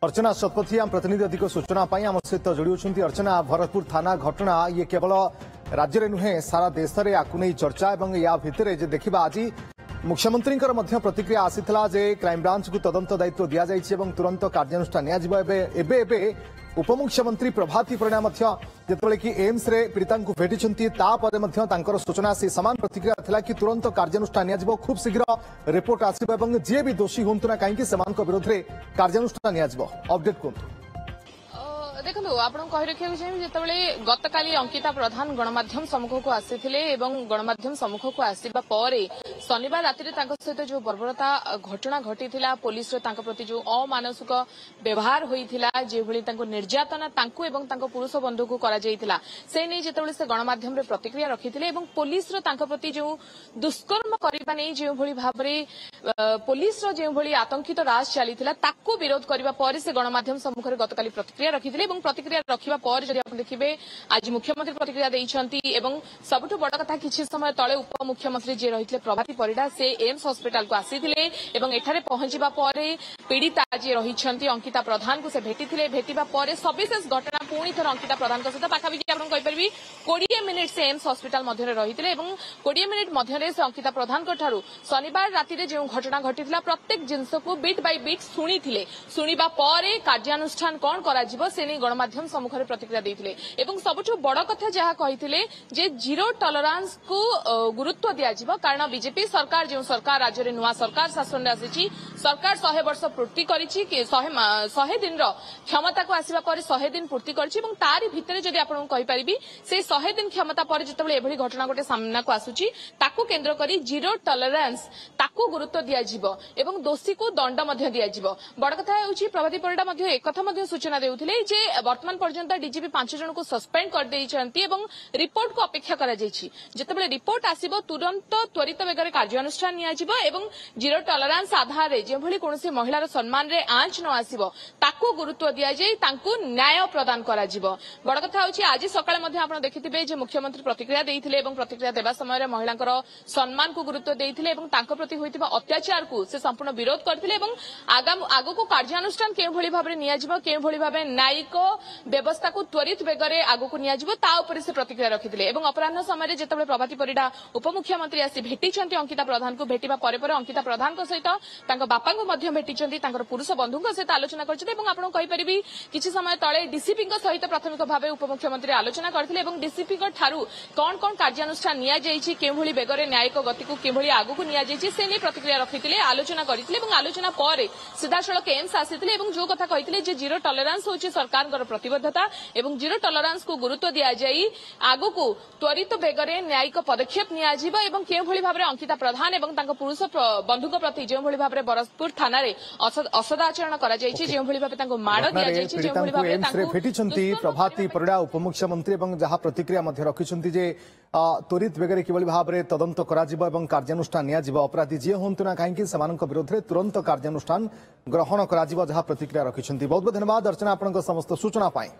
अर्चना शतपथी आम प्रतिनिधि अधिक सूचना आम सहित जोड़ी अर्चना भरतपुर थाना घटना ये केवल राज्य में नुहे सारा देश में आपको नहीं चर्चा और या भितर देखा आज मुख्यमंत्री प्रतिक्रिया आसीथिला जे क्राइमब्रांच को तदंत दायित्व दि जाइए तुरंत कार्यानुष्ठान निया उपमुख्यमंत्री प्रभाती परिणा जिते कि एम्स रे पीड़िता भेटी सूचना से सामान प्रतिक्रिया थिला कि तुरंत कार्यानुष्ठान निया खूब शीघ्र रिपोर्ट आसो जी भी दोषी हूँ ना कहीं विरोध में कार्यानुष्ठान निया अपडेट कहतु देखो आप कही रखा चाहिए जो गतकाली अंकिता प्रधान गणमाध्यम सम्मुख को आसी गणमाध्यम सम्मुख को आसवा पर शनिवार राति सहित जो बर्बरता घटना घटी पुलिस प्रति जो अमानसिक व्यवहार होता जो निर्यातना पुरुष बंधु को से नहीं जिते से गणमाध्यम प्रतिक्रिया रखी पुलिस प्रति जो दुष्कर्म करने जो भाव पुलिस जो आतंकित राज चली विरोध करने पर से गणमाध्यम सम्मुख में गतकाली प्रतिक्रिया रखी प्रतिक्रिया रखा पर जब आप देखिए आज मुख्यमंत्री प्रतिक्रिया देइछंती एवं सबुठ बड़ कथा किछि समय तले उपमुख्यमंत्री जे रहितले प्रभाती परिडा से एम्स हॉस्पिटल को आसीथिले एवं एठारे पहुंचीबा परे पीड़िता जे रहिछंती अंकिता प्रधान को से भेटिथिले भेटिबा परे सविशेष घटना पुणी थर अंकिता प्रधान सहित पाखापाखि आपण कहि परबी 20 मिनिट से एम्स हॉस्पिटल मध्य रहिथिले एवं 20 मिनिट मध्य से अंकिता प्रधान को ठारू शनिवार राति रे जो घटना घटिथिला प्रत्येक जिंस को बीट बाय बीट सुनिथिले सुनिबा परे कार्यानुष्ठान कोन करा जिवो से नै गणमाध्यम सम्मुख में प्रतिक्रिया देइथिले एवं सबुठ बड़ कथा जहाँ कहिथिले जे जीरो टॉलरेंस को गुरुत्व दिया जिवो कारण बीजेपी सरकार जो सरकार राज्य में नुआ सरकार शासन आसी सरकार 100 वर्ष पूर्ति करिछि कि 100 दिन क्षमता को आसीबा पर 100 दिन पूर्ति करिछि एवं तारि भितरे जदि आपन कहि परिबी से 100 दिन क्षमता पर जतबेले एभली घटना गोटे सामना को आसुछि ताकू केंद्र करी जीरो टॉलरेंस ताकू गुरुत्व दिया जिवो एवं दोषी को दंड मध्य दिया जिवो बड़ कथा हेउछि प्रभाती परिडा मध्य एक कथा मध्य सूचना देउथिले जे वर्तमान पर्यंत डीजीपी 5 जन को सस्पेंड कर देइछंती एवं रिपोर्ट को अपेक्षा करा जाइछि जतबेले रिपोर्ट आसीबो तुरंत त्वरित वेगरे कार्यानुष्ठान निया जिवो एवं जीरो टॉलरेंस आधार रे जे भली कोनोसी महिलार सम्मान रे आंच न आसीबो ताकू गुरुत्व दिया जाई तांकू न्याय प्रदान करा जिवो बड़ कथा होछि आज सकाळे मध्ये आपण देखिथिबे जे मुख्यमंत्री प्रतिक्रिया देइथिले एवं प्रतिक्रिया देबा समय रे महिलांकर सम्मान को गुरुत्व देइथिले एवं तांको प्रति होइतिबा अत्याचार को से संपूर्ण विरोध करथिले एवं आगो को कार्यानुष्ठान के भली भाबरे निया जिवो के भली भाबे न्यायिक व्यवस्था को त्वरित वेगरे आगो को निया जिवो ता ऊपर से प्रतिक्रिया रखिथिले एवं अपराह्न समय जेतेबेले प्रभाती परिडा उपमुख्यमंत्री आसी भेटिछंती अंकिता प्रधान को भेटिबा परे परे अंकिता प्रधान को सहित तांको बापा को मध्य भेटिछंती तांकर पुरुष बंधु को सहित आलोचना करछथि एवं आपण कहि परिबी किछि समय तळे डीसीपी को सहित प्राथमिक भावे उपमुख्यमंत्री आलोचना करथिले एवं डीसीपी को ठारू कोन कोन कार्यानुष्ठान निया जाइछि के भली वेगरे न्यायिक गति को के भली आगो को निया जाइछि से नै प्रतिक्रिया रखिथिले आलोचना करथिले एवं आलोचना परे सीधासळख एम्स आसीथिले एवं जो कथा कहिथिले जे जीरो टॉलरेंस होछि सरकार प्रतिबद्धता एवं जीरो टॉलरेंस को गुरुत्व दिया जाई आगो को त्वरित वेगरे न्यायिक पदक्षेप निया जिवो एवं के भली भाबरे अंकिता प्रधान एवं तांको पुरुष बंधुक प्रति जे भली भाबरे बरसपुर थाना रे असदाचरण करा जाइछि जे भली भाबे तांको माड दिया जाइछि जे भली भाबे एम्स रे भेटिछंती प्रभाती परिडा उपमुख्यमंत्री एवं जहा प्रतिक्रिया मध्य रखिछंती जे त्वरित वेगरे किबली भाबरे तदंत करा जिवो एवं कार्यानुष्ठान निया जिवो अपराधी जे होंतु ना काहेकि समानक विरोध रे तुरंत कार्यानुष्ठान ग्रहण करा जिवो जहा प्रतिक्रिया रखिछंती बहुत बहुत धन्यवाद अर्चना आपनक समस्त सूचना पाए।